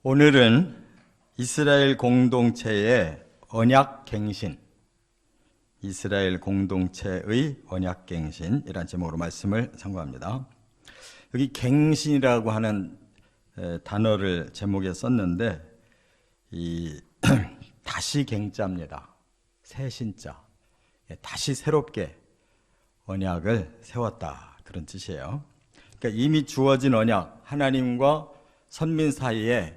오늘은 이스라엘 공동체의 언약갱신, 이스라엘 공동체의 언약갱신이라는 제목으로 말씀을 선고합니다. 여기 갱신이라고 하는 단어를 제목에 썼는데 이 다시 갱자입니다. 새 신자, 다시 새롭게 언약을 세웠다, 그런 뜻이에요. 그러니까 이미 주어진 언약, 하나님과 선민 사이에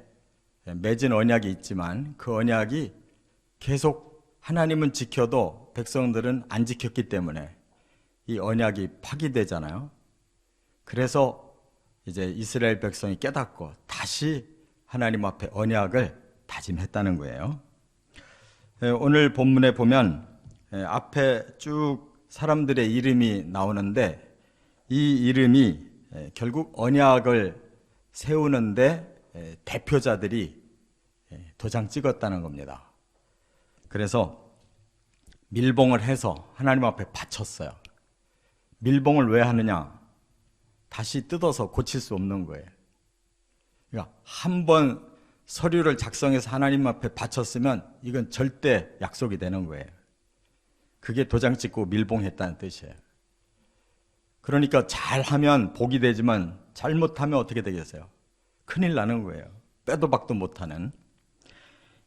맺은 언약이 있지만 그 언약이 계속 하나님은 지켜도 백성들은 안 지켰기 때문에 이 언약이 파기되잖아요. 그래서 이제 이스라엘 백성이 깨닫고 다시 하나님 앞에 언약을 다짐했다는 거예요. 오늘 본문에 보면 앞에 쭉 사람들의 이름이 나오는데 이 이름이 결국 언약을 세우는데 대표자들이 도장 찍었다는 겁니다. 그래서 밀봉을 해서 하나님 앞에 바쳤어요. 밀봉을 왜 하느냐? 다시 뜯어서 고칠 수 없는 거예요. 그러니까 한번 서류를 작성해서 하나님 앞에 바쳤으면 이건 절대 약속이 되는 거예요. 그게 도장 찍고 밀봉했다는 뜻이에요. 그러니까 잘하면 복이 되지만 잘못하면 어떻게 되겠어요? 큰일 나는 거예요. 빼도 박도 못하는.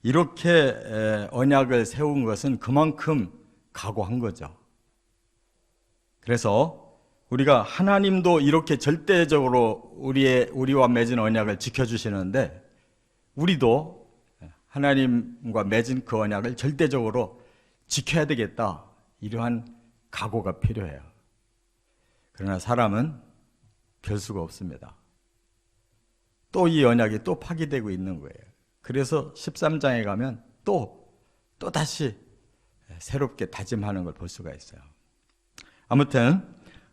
이렇게 언약을 세운 것은 그만큼 각오한 거죠. 그래서 우리가 하나님도 이렇게 절대적으로 우리와 맺은 언약을 지켜주시는데 우리도 하나님과 맺은 그 언약을 절대적으로 지켜야 되겠다, 이러한 각오가 필요해요. 그러나 사람은 별 수가 없습니다. 또 이 언약이 또 파기되고 있는 거예요. 그래서 13장에 가면 또 다시 새롭게 다짐하는 걸 볼 수가 있어요. 아무튼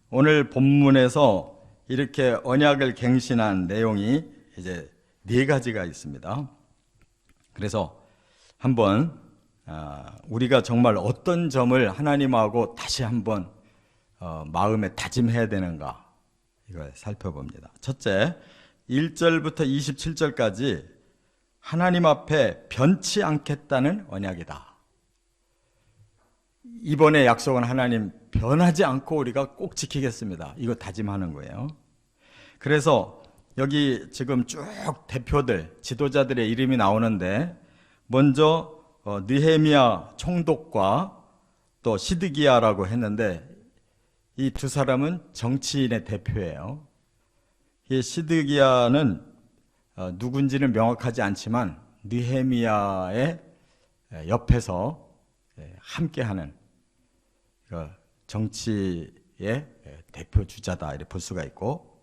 오늘 본문에서 이렇게 언약을 갱신한 내용이 이제 4가지가 있습니다. 그래서 한번 우리가 정말 어떤 점을 하나님하고 다시 한번 마음에 다짐해야 되는가, 이걸 살펴봅니다. 첫째, 1절부터 27절까지 하나님 앞에 변치 않겠다는 언약이다. 이번에 약속은 하나님 변하지 않고 우리가 꼭 지키겠습니다, 이거 다짐하는 거예요. 그래서 여기 지금 쭉 대표들, 지도자들의 이름이 나오는데 먼저 느헤미야 총독과 또 시드기야라고 했는데 이 두 사람은 정치인의 대표예요. 이 시드기야는 누군지는 명확하지 않지만 느헤미야의 옆에서 함께하는 정치의 대표 주자다, 이렇게 볼 수가 있고,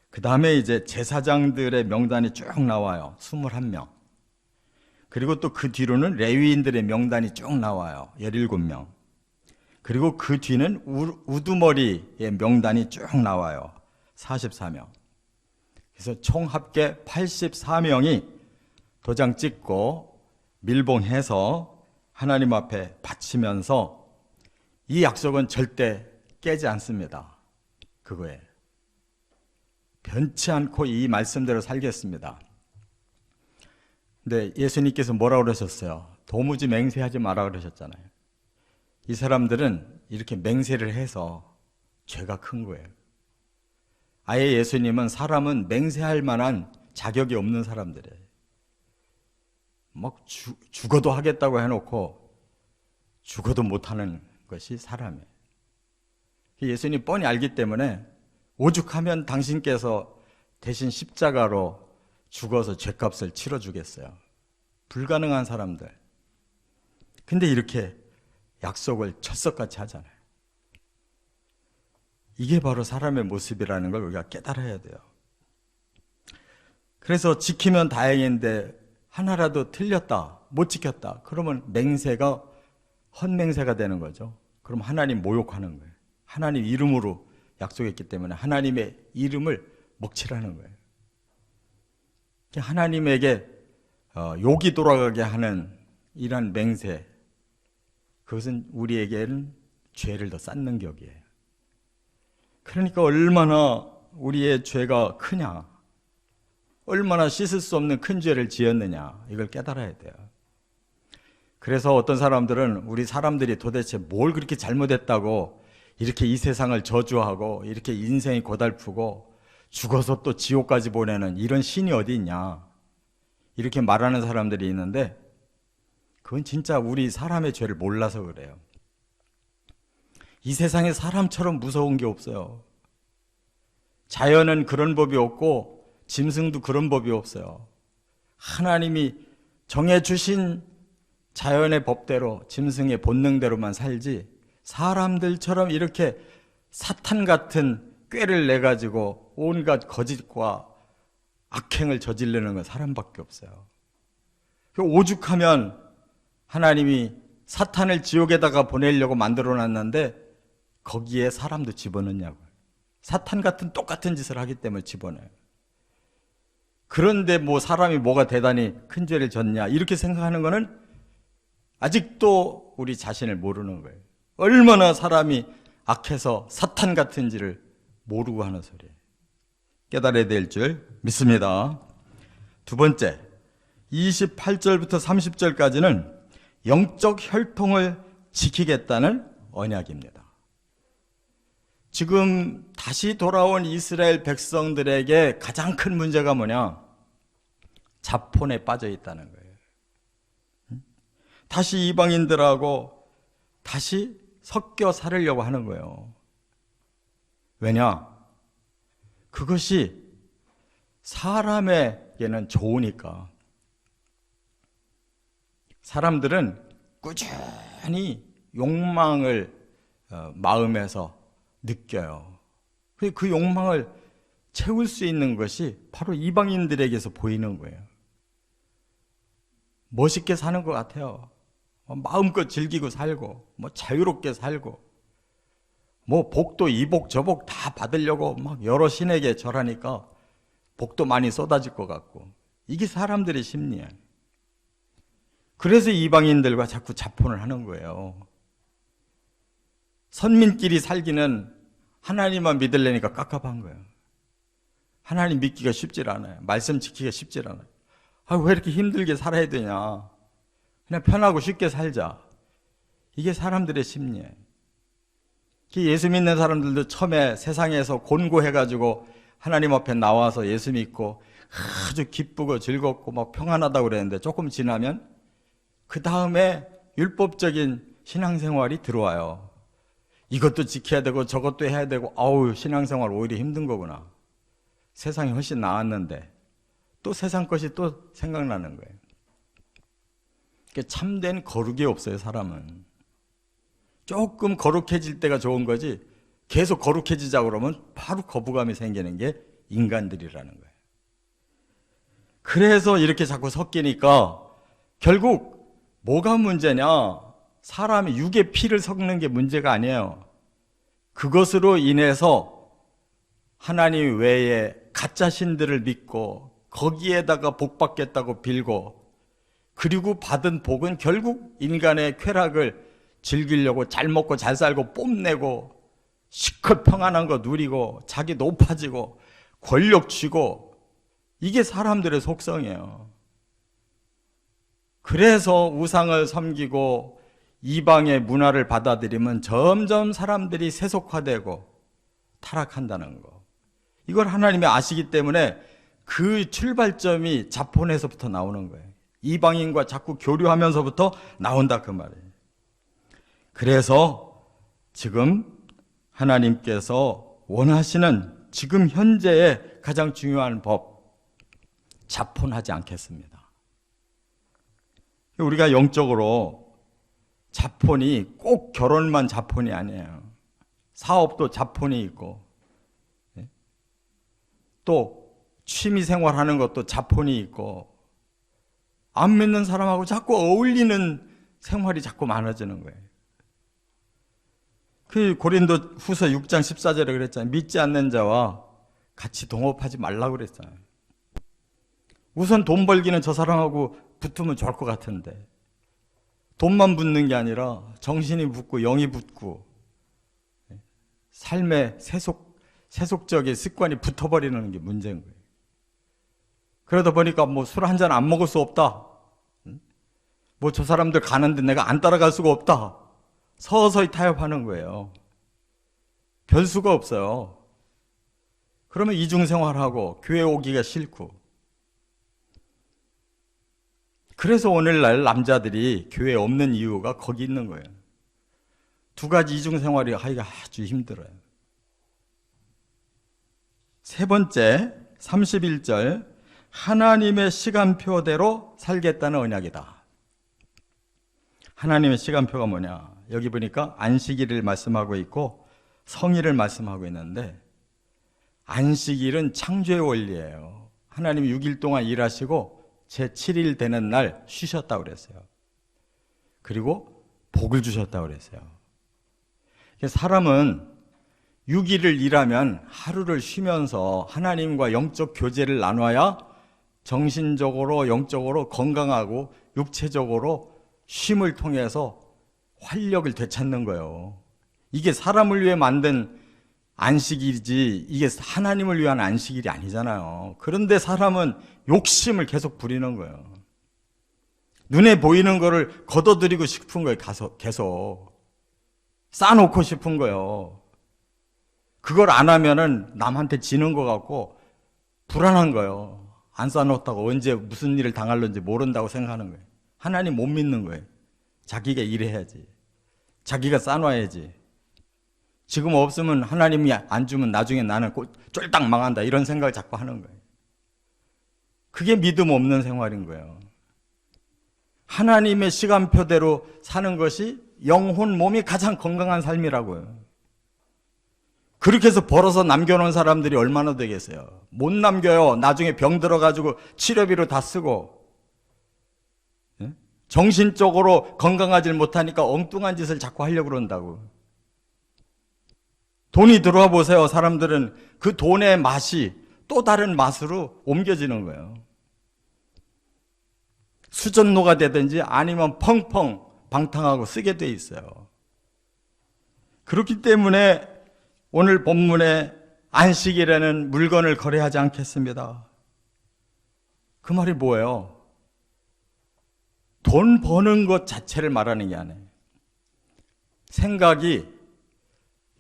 그 다음에 이제 제사장들의 명단이 쭉 나와요. 21명. 그리고 또 그 뒤로는 레위인들의 명단이 쭉 나와요. 17명. 그리고 그 뒤는 우두머리의 명단이 쭉 나와요. 44명. 그래서 총 합계 84명이 도장 찍고 밀봉해서 하나님 앞에 바치면서 이 약속은 절대 깨지 않습니다. 그거에 변치 않고 이 말씀대로 살겠습니다. 근데 예수님께서 뭐라고 그러셨어요? 도무지 맹세하지 마라 그러셨잖아요. 이 사람들은 이렇게 맹세를 해서 죄가 큰 거예요. 아예 예수님은 사람은 맹세할 만한 자격이 없는 사람들이에요. 막 죽어도 하겠다고 해놓고 죽어도 못하는 것이 사람이에요. 예수님 뻔히 알기 때문에 오죽하면 당신께서 대신 십자가로 죽어서 죄값을 치러주겠어요. 불가능한 사람들. 근데 이렇게 약속을 철석같이 하잖아요. 이게 바로 사람의 모습이라는 걸 우리가 깨달아야 돼요. 그래서 지키면 다행인데 하나라도 틀렸다, 못 지켰다, 그러면 맹세가 헛맹세가 되는 거죠. 그럼 하나님 모욕하는 거예요. 하나님 이름으로 약속했기 때문에 하나님의 이름을 먹칠하는 거예요. 하나님에게 욕이 돌아가게 하는 이런 맹세, 그것은 우리에게는 죄를 더 쌓는 격이에요. 그러니까 얼마나 우리의 죄가 크냐. 얼마나 씻을 수 없는 큰 죄를 지었느냐, 이걸 깨달아야 돼요. 그래서 어떤 사람들은 우리 사람들이 도대체 뭘 그렇게 잘못했다고 이렇게 이 세상을 저주하고 이렇게 인생이 고달프고 죽어서 또 지옥까지 보내는 이런 신이 어디 있냐, 이렇게 말하는 사람들이 있는데, 그건 진짜 우리 사람의 죄를 몰라서 그래요. 이 세상에 사람처럼 무서운 게 없어요. 자연은 그런 법이 없고 짐승도 그런 법이 없어요. 하나님이 정해주신 자연의 법대로, 짐승의 본능대로만 살지, 사람들처럼 이렇게 사탄 같은 꾀를 내가지고 온갖 거짓과 악행을 저지르는 건 사람밖에 없어요. 오죽하면 하나님이 사탄을 지옥에다가 보내려고 만들어놨는데 거기에 사람도 집어넣냐고요. 사탄 같은 똑같은 짓을 하기 때문에 집어넣어요. 그런데 뭐 사람이 뭐가 대단히 큰 죄를 졌냐, 이렇게 생각하는 거는 아직도 우리 자신을 모르는 거예요. 얼마나 사람이 악해서 사탄 같은 짓을 모르고 하는 소리예요. 깨달아야 될 줄 믿습니다. 두 번째, 28절부터 30절까지는 영적 혈통을 지키겠다는 언약입니다. 지금 다시 돌아온 이스라엘 백성들에게 가장 큰 문제가 뭐냐? 자폰에 빠져 있다는 거예요. 다시 이방인들하고 다시 섞여 살으려고 하는 거예요. 왜냐? 그것이 사람에게는 좋으니까. 사람들은 꾸준히 욕망을 마음에서 느껴요. 그 욕망을 채울 수 있는 것이 바로 이방인들에게서 보이는 거예요. 멋있게 사는 것 같아요. 마음껏 즐기고 살고, 자유롭게 살고, 복도 이복 저복 다 받으려고 막 여러 신에게 절하니까 복도 많이 쏟아질 것 같고, 이게 사람들의 심리예요. 그래서 이방인들과 자꾸 자폰을 하는 거예요. 선민끼리 살기는 하나님만 믿으려니까 깝깝한 거예요. 하나님 믿기가 쉽질 않아요. 말씀 지키기가 쉽질 않아요. 왜 이렇게 힘들게 살아야 되냐, 그냥 편하고 쉽게 살자, 이게 사람들의 심리예요. 예수 믿는 사람들도 처음에 세상에서 곤고해가지고 하나님 앞에 나와서 예수 믿고 아주 기쁘고 즐겁고 막 평안하다고 그랬는데, 조금 지나면 그 다음에 율법적인 신앙생활이 들어와요. 이것도 지켜야 되고 저것도 해야 되고, 신앙생활 오히려 힘든 거구나. 세상이 훨씬 나았는데 또 세상 것이 또 생각나는 거예요. 참된 거룩이 없어요. 사람은 조금 거룩해질 때가 좋은 거지, 계속 거룩해지자고 그러면 바로 거부감이 생기는 게 인간들이라는 거예요. 그래서 이렇게 자꾸 섞이니까 결국 뭐가 문제냐? 사람이 육의 피를 섞는 게 문제가 아니에요. 그것으로 인해서 하나님 외에 가짜 신들을 믿고 거기에다가 복 받겠다고 빌고, 그리고 받은 복은 결국 인간의 쾌락을 즐기려고 잘 먹고 잘 살고 뽐내고 시컷 평안한 거 누리고 자기 높아지고 권력 쥐고, 이게 사람들의 속성이에요. 그래서 우상을 섬기고 이방의 문화를 받아들이면 점점 사람들이 세속화되고 타락한다는 거, 이걸 하나님이 아시기 때문에 그 출발점이 자폰에서부터 나오는 거예요. 이방인과 자꾸 교류하면서부터 나온다, 그 말이에요. 그래서 지금 하나님께서 원하시는 지금 현재의 가장 중요한 법, 자폰하지 않겠습니다. 우리가 영적으로 자폰이 꼭 결혼만 자폰이 아니에요. 사업도 자폰이 있고, 또 취미생활하는 것도 자폰이 있고, 안 믿는 사람하고 자꾸 어울리는 생활이 자꾸 많아지는 거예요. 그 고린도 후서 6장 14절에 그랬잖아요. 믿지 않는 자와 같이 동업하지 말라고 그랬잖아요. 우선 돈 벌기는 저 사람하고 붙으면 좋을 것 같은데, 돈만 붙는 게 아니라 정신이 붙고 영이 붙고 삶의 세속적인 습관이 붙어버리는 게 문제인 거예요. 그러다 보니까 뭐 술 한 잔 안 먹을 수 없다. 뭐 저 사람들 가는데 내가 안 따라갈 수가 없다. 서서히 타협하는 거예요. 별 수가 없어요. 그러면 이중생활하고 교회 오기가 싫고. 그래서 오늘날 남자들이 교회에 없는 이유가 거기 있는 거예요. 두 가지 이중생활이 하기가 아주 힘들어요. 세 번째, 31절, 하나님의 시간표대로 살겠다는 언약이다. 하나님의 시간표가 뭐냐? 여기 보니까 안식일을 말씀하고 있고 성일을 말씀하고 있는데, 안식일은 창조의 원리예요. 하나님이 6일 동안 일하시고 제7일 되는 날 쉬셨다고 그랬어요. 그리고 복을 주셨다고 그랬어요. 사람은 6일을 일하면 하루를 쉬면서 하나님과 영적 교제를 나눠야 정신적으로 영적으로 건강하고 육체적으로 쉼을 통해서 활력을 되찾는 거예요. 이게 사람을 위해 만든 안식일이지 이게 하나님을 위한 안식일이 아니잖아요. 그런데 사람은 욕심을 계속 부리는 거예요. 눈에 보이는 거를 걷어들이고 싶은 거예요. 계속 쌓아놓고 싶은 거예요. 그걸 안 하면은 남한테 지는 것 같고 불안한 거예요. 안 쌓아놓다가 언제 무슨 일을 당할는지 모른다고 생각하는 거예요. 하나님 못 믿는 거예요. 자기가 일해야지. 자기가 쌓아놔야지. 지금 없으면 하나님이 안 주면 나중에 나는 쫄딱 망한다, 이런 생각을 자꾸 하는 거예요. 그게 믿음 없는 생활인 거예요. 하나님의 시간표대로 사는 것이 영혼, 몸이 가장 건강한 삶이라고요. 그렇게 해서 벌어서 남겨놓은 사람들이 얼마나 되겠어요? 못 남겨요. 나중에 병 들어가지고 치료비로 다 쓰고. 정신적으로 건강하지 못하니까 엉뚱한 짓을 자꾸 하려고 그런다고. 돈이 들어와 보세요. 사람들은 그 돈의 맛이 또 다른 맛으로 옮겨지는 거예요. 수전노가 되든지 아니면 펑펑 방탕하고 쓰게 돼 있어요. 그렇기 때문에 오늘 본문에 안식일에는 물건을 거래하지 않겠습니다. 그 말이 뭐예요? 돈 버는 것 자체를 말하는 게 아니에요. 생각이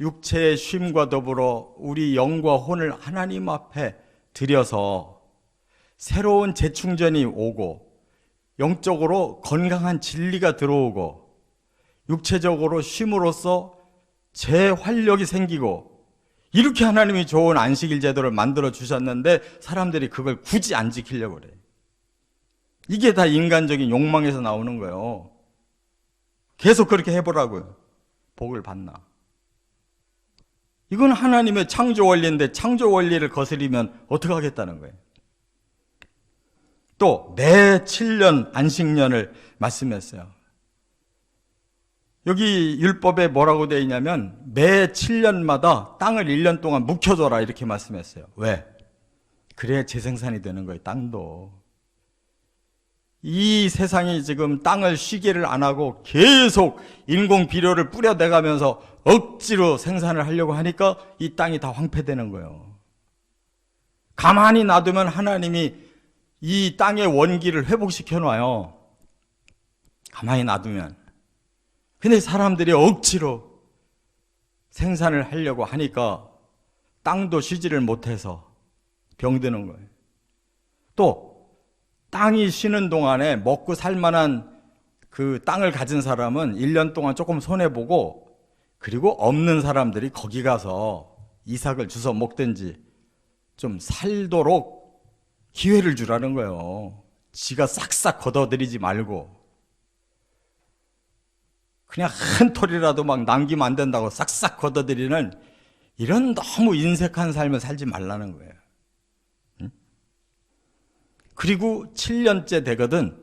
육체의 쉼과 더불어 우리 영과 혼을 하나님 앞에 들여서 새로운 재충전이 오고 영적으로 건강한 진리가 들어오고 육체적으로 쉼으로써 재활력이 생기고, 이렇게 하나님이 좋은 안식일 제도를 만들어 주셨는데 사람들이 그걸 굳이 안 지키려고 그래요. 이게 다 인간적인 욕망에서 나오는 거예요. 계속 그렇게 해보라고요. 복을 받나. 이건 하나님의 창조 원리인데 창조 원리를 거스리면 어떻게 하겠다는 거예요. 또 매 7년 안식년을 말씀했어요. 여기 율법에 뭐라고 되어 있냐면 매 7년마다 땅을 1년 동안 묵혀줘라, 이렇게 말씀했어요. 왜? 그래야 재생산이 되는 거예요. 땅도. 이 세상이 지금 땅을 쉬기를 안 하고 계속 인공 비료를 뿌려대가면서 억지로 생산을 하려고 하니까 이 땅이 다 황폐되는 거예요. 가만히 놔두면 하나님이 이 땅의 원기를 회복시켜 놔요. 가만히 놔두면. 근데 사람들이 억지로 생산을 하려고 하니까 땅도 쉬지를 못해서 병드는 거예요. 또 땅이 쉬는 동안에 먹고 살 만한 그 땅을 가진 사람은 1년 동안 조금 손해보고, 그리고 없는 사람들이 거기 가서 이삭을 주워 먹든지 좀 살도록 기회를 주라는 거예요. 지가 싹싹 걷어들이지 말고. 그냥 한 톨이라도 막 남기면 안 된다고 싹싹 걷어들이는 이런 너무 인색한 삶을 살지 말라는 거예요. 그리고 7년째 되거든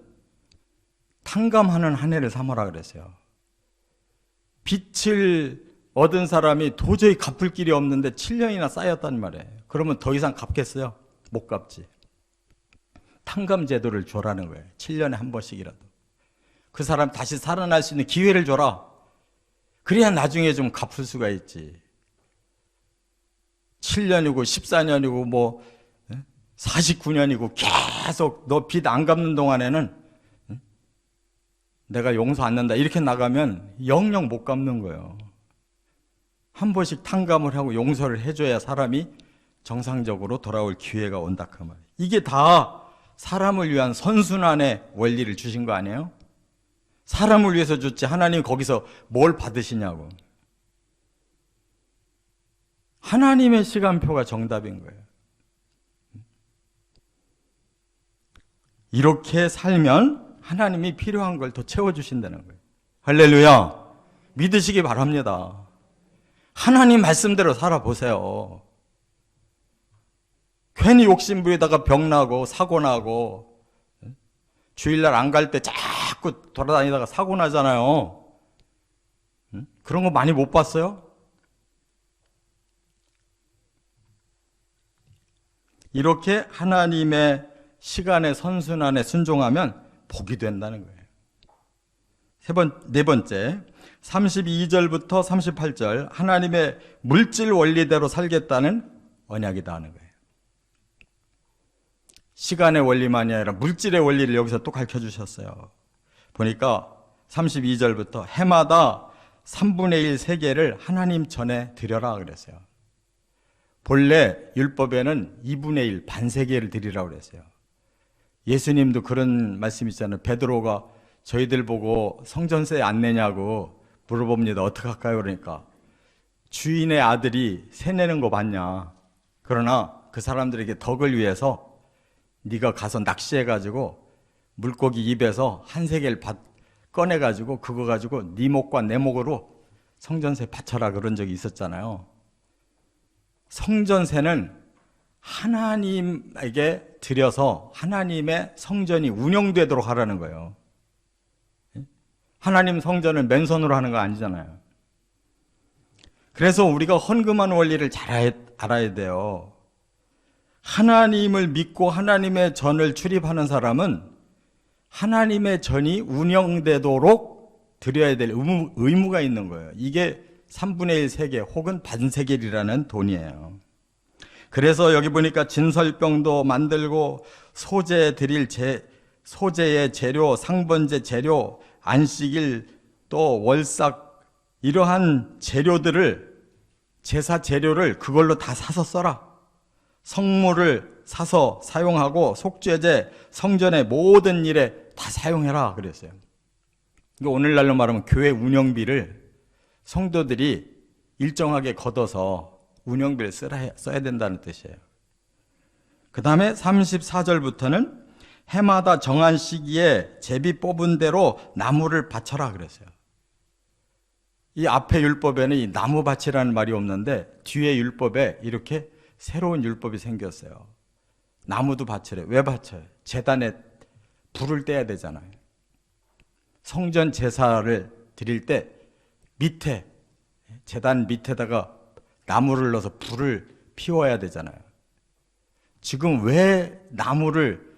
탕감하는 한 해를 삼아라 그랬어요. 빚을 얻은 사람이 도저히 갚을 길이 없는데 7년이나 쌓였단 말이에요. 그러면 더 이상 갚겠어요? 못 갚지. 탕감 제도를 줘라는 거예요. 7년에 한 번씩이라도. 그 사람 다시 살아날 수 있는 기회를 줘라. 그래야 나중에 좀 갚을 수가 있지. 7년이고 14년이고 뭐 49년이고 계속 너 빚 안 갚는 동안에는 내가 용서 안 한다 이렇게 나가면 영영 못 갚는 거예요. 한 번씩 탕감을 하고 용서를 해줘야 사람이 정상적으로 돌아올 기회가 온다 그 말이에요. 이게 다 사람을 위한 선순환의 원리를 주신 거 아니에요? 사람을 위해서 줬지 하나님 거기서 뭘 받으시냐고. 하나님의 시간표가 정답인 거예요. 이렇게 살면 하나님이 필요한 걸 더 채워주신다는 거예요. 할렐루야. 믿으시기 바랍니다. 하나님 말씀대로 살아보세요. 괜히 욕심부리다가 병나고 사고나고 주일날 안 갈 때 자꾸 돌아다니다가 사고 나잖아요. 그런 거 많이 못 봤어요? 이렇게 하나님의 시간의 선순환에 순종하면 복이 된다는 거예요. 네 번째, 32절부터 38절 하나님의 물질 원리대로 살겠다는 언약이다 하는 거예요. 시간의 원리만이 아니라 물질의 원리를 여기서 또 가르쳐주셨어요. 보니까 32절부터 해마다 3분의 1 세계를 하나님 전에 드려라 그랬어요. 본래 율법에는 2분의 1 반세계를 드리라고 그랬어요. 예수님도 그런 말씀 있잖아요. 베드로가 저희들 보고 성전세 안 내냐고 물어봅니다. 어떡할까요? 그러니까 주인의 아들이 세 내는 거 봤냐. 그러나 그 사람들에게 덕을 위해서 네가 가서 낚시해가지고 물고기 입에서 한 세계를 꺼내가지고 그거 가지고 네 목과 내 목으로 성전세 바쳐라 그런 적이 있었잖아요. 성전세는 하나님에게 드려서 하나님의 성전이 운영되도록 하라는 거예요. 하나님 성전을 맨손으로 하는 거 아니잖아요. 그래서 우리가 헌금하는 원리를 잘 알아야 돼요. 하나님을 믿고 하나님의 전을 출입하는 사람은 하나님의 전이 운영되도록 드려야 될 의무가 있는 거예요. 이게 3분의 1 세계 혹은 반세겔이라는 돈이에요. 그래서 여기 보니까 진설병도 만들고 소재 드릴 소재의 재료, 상번제 재료, 안식일 또 월삭 이러한 재료들을 제사 재료를 그걸로 다 사서 써라. 성물을 사서 사용하고 속죄제, 성전의 모든 일에 다 사용해라 그랬어요. 오늘날로 말하면 교회 운영비를 성도들이 일정하게 걷어서 운영비를 써야 된다는 뜻이에요. 그 다음에 34절부터는 해마다 정한 시기에 제비 뽑은 대로 나무를 바쳐라 그랬어요. 이 앞에 율법에는 이 나무 바치라는 말이 없는데 뒤에 율법에 이렇게 새로운 율법이 생겼어요. 나무도 바치래. 왜 바쳐요? 제단에 불을 떼야 되잖아요. 성전 제사를 드릴 때 밑에 제단 밑에다가 나무를 넣어서 불을 피워야 되잖아요. 지금 왜 나무를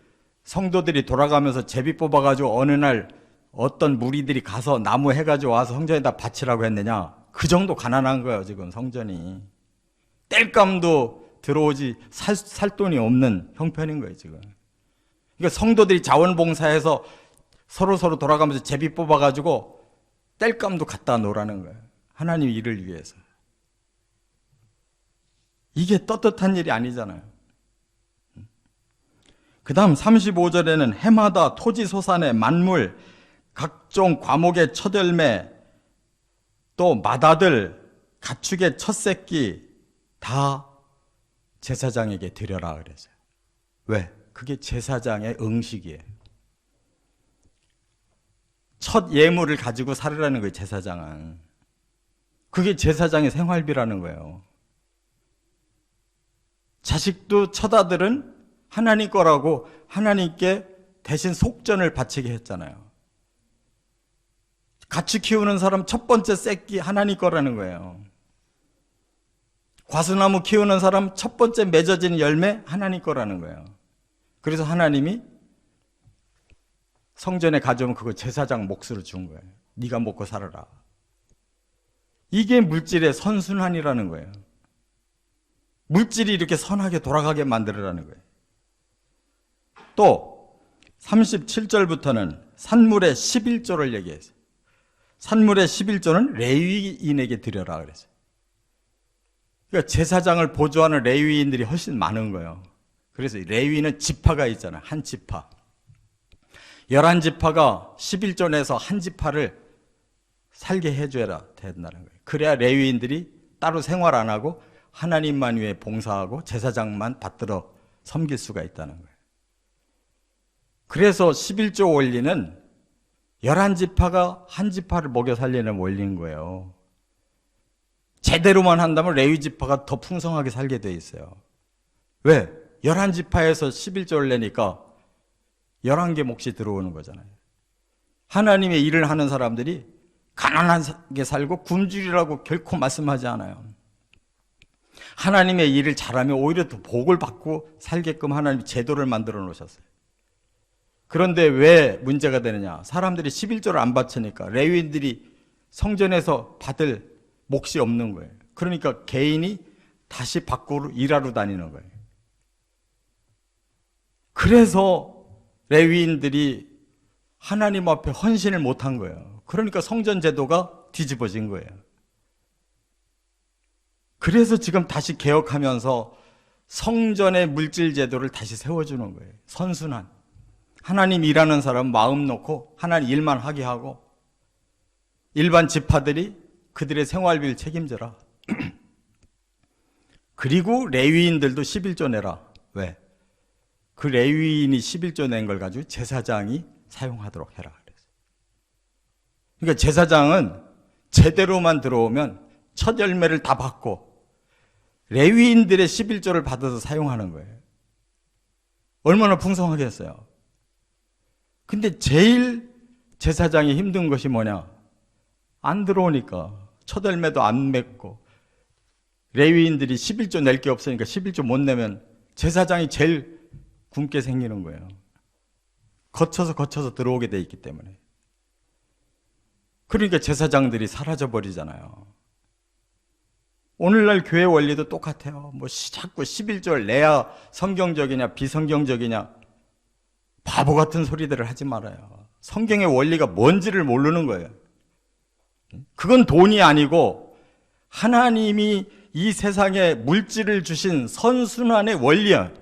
성도들이 돌아가면서 제비 뽑아가지고 어느 날 어떤 무리들이 가서 나무 해가지고 와서 성전에다 바치라고 했느냐? 그 정도 가난한 거예요, 지금 성전이. 땔감도 들어오지 살 돈이 없는 형편인 거예요, 지금. 그러니까 성도들이 자원봉사해서 서로 돌아가면서 제비 뽑아가지고 땔감도 갖다 놓으라는 거예요. 하나님 일을 위해서. 이게 떳떳한 일이 아니잖아요. 그 다음 35절에는 해마다 토지 소산의 만물, 각종 과목의 첫 열매, 또 맏아들, 가축의 첫 새끼 다 제사장에게 드려라 그랬어요. 왜? 그게 제사장의 응식이에요. 첫 예물을 가지고 살으라는 거예요, 제사장은. 그게 제사장의 생활비라는 거예요. 자식도 첫 아들은 하나님 거라고 하나님께 대신 속전을 바치게 했잖아요. 같이 키우는 사람 첫 번째 새끼 하나님 거라는 거예요. 과수나무 키우는 사람 첫 번째 맺어진 열매 하나님 거라는 거예요. 그래서 하나님이 성전에 가져오면 그거 제사장 몫으로 준 거예요. 네가 먹고 살아라. 이게 물질의 선순환이라는 거예요. 물질이 이렇게 선하게 돌아가게 만들으라는 거예요. 또 37절부터는 산물의 11조를 얘기했어요. 산물의 11조는 레위인에게 드려라 그랬어요. 그러니까 제사장을 보조하는 레위인들이 훨씬 많은 거예요. 그래서 레위는 지파가 있잖아요. 한 지파. 11지파가 11조 내서 한 지파를 살게 해줘야 된다는 거예요. 그래야 레위인들이 따로 생활 안 하고 하나님만 위해 봉사하고 제사장만 받들어 섬길 수가 있다는 거예요. 그래서 11조 원리는 11지파가 한 지파를 먹여 살리는 원리인 거예요. 제대로만 한다면 레위 지파가 더 풍성하게 살게 돼 있어요. 왜? 11지파에서 11조를 내니까 11개 몫이 들어오는 거잖아요. 하나님의 일을 하는 사람들이 가난하게 살고 굶주리라고 결코 말씀하지 않아요. 하나님의 일을 잘하면 오히려 더 복을 받고 살게끔 하나님이 제도를 만들어 놓으셨어요. 그런데 왜 문제가 되느냐? 사람들이 11조를 안 바치니까 레위인들이 성전에서 받을 몫이 없는 거예요. 그러니까 개인이 다시 밖으로 일하러 다니는 거예요. 그래서 레위인들이 하나님 앞에 헌신을 못한 거예요. 그러니까 성전 제도가 뒤집어진 거예요. 그래서 지금 다시 개혁하면서 성전의 물질 제도를 다시 세워주는 거예요. 선순환. 하나님 일하는 사람 마음 놓고 하나님 일만 하게 하고 일반 지파들이 그들의 생활비를 책임져라. 그리고 레위인들도 11조 내라. 왜? 그 레위인이 11조 낸 걸 가지고 제사장이 사용하도록 해라. 그러니까 제사장은 제대로만 들어오면 첫 열매를 다 받고 레위인들의 11조를 받아서 사용하는 거예요. 얼마나 풍성하겠어요. 근데 제일 제사장이 힘든 것이 뭐냐? 안 들어오니까 첫 열매도 안 맺고 레위인들이 11조 낼 게 없으니까 11조 못 내면 제사장이 제일 굶게 생기는 거예요. 거쳐서 들어오게 돼 있기 때문에. 그러니까 제사장들이 사라져 버리잖아요. 오늘날 교회 원리도 똑같아요. 뭐 자꾸 11조를 내야 성경적이냐 비성경적이냐 바보 같은 소리들을 하지 말아요. 성경의 원리가 뭔지를 모르는 거예요. 그건 돈이 아니고 하나님이 이 세상에 물질을 주신 선순환의 원리야.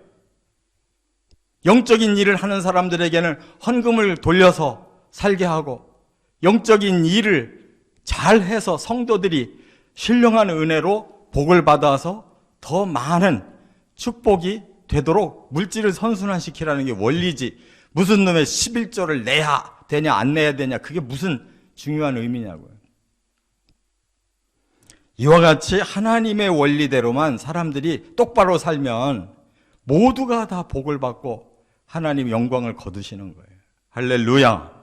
영적인 일을 하는 사람들에게는 헌금을 돌려서 살게 하고 영적인 일을 잘해서 성도들이 신령한 은혜로 복을 받아서 더 많은 축복이 되도록 물질을 선순환시키라는 게 원리지 무슨 놈의 11조를 내야 되냐 안 내야 되냐 그게 무슨 중요한 의미냐고요. 이와 같이 하나님의 원리대로만 사람들이 똑바로 살면 모두가 다 복을 받고 하나님 영광을 거두시는 거예요. 할렐루야.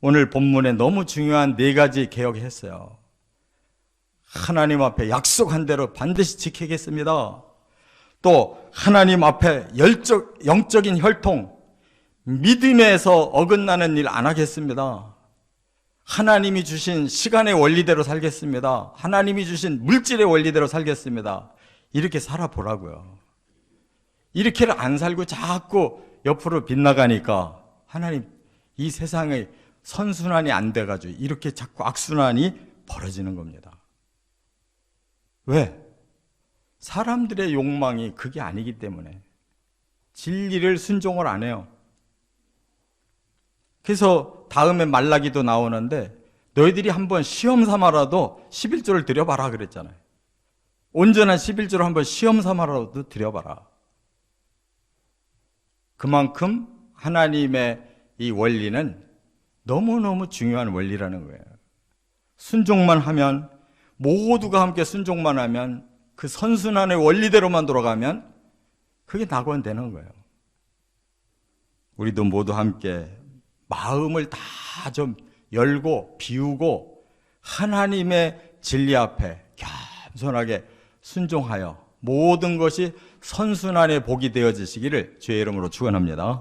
오늘 본문에 너무 중요한 4가지 개혁했어요. 하나님 앞에 약속한 대로 반드시 지키겠습니다. 또 하나님 앞에 영적인 혈통, 믿음에서 어긋나는 일 안 하겠습니다. 하나님이 주신 시간의 원리대로 살겠습니다. 하나님이 주신 물질의 원리대로 살겠습니다. 이렇게 살아보라고요. 이렇게를 안 살고 자꾸 옆으로 빗나가니까 하나님 이 세상의 선순환이 안 돼가지고 이렇게 자꾸 악순환이 벌어지는 겁니다. 왜? 사람들의 욕망이 그게 아니기 때문에 진리를 순종을 안 해요. 그래서 다음에 말라기도 나오는데 너희들이 한번 시험 삼아라도 11조를 드려봐라 그랬잖아요. 온전한 11조를 한번 시험 삼아라도 드려봐라. 그만큼 하나님의 이 원리는 너무너무 중요한 원리라는 거예요. 순종만 하면 모두가 함께 순종만 하면 그 선순환의 원리대로만 돌아가면 그게 낙원되는 거예요. 우리도 모두 함께 마음을 다 좀 열고 비우고 하나님의 진리 앞에 겸손하게 순종하여 모든 것이 선순환의 복이 되어지시기를 주의 이름으로 축원합니다.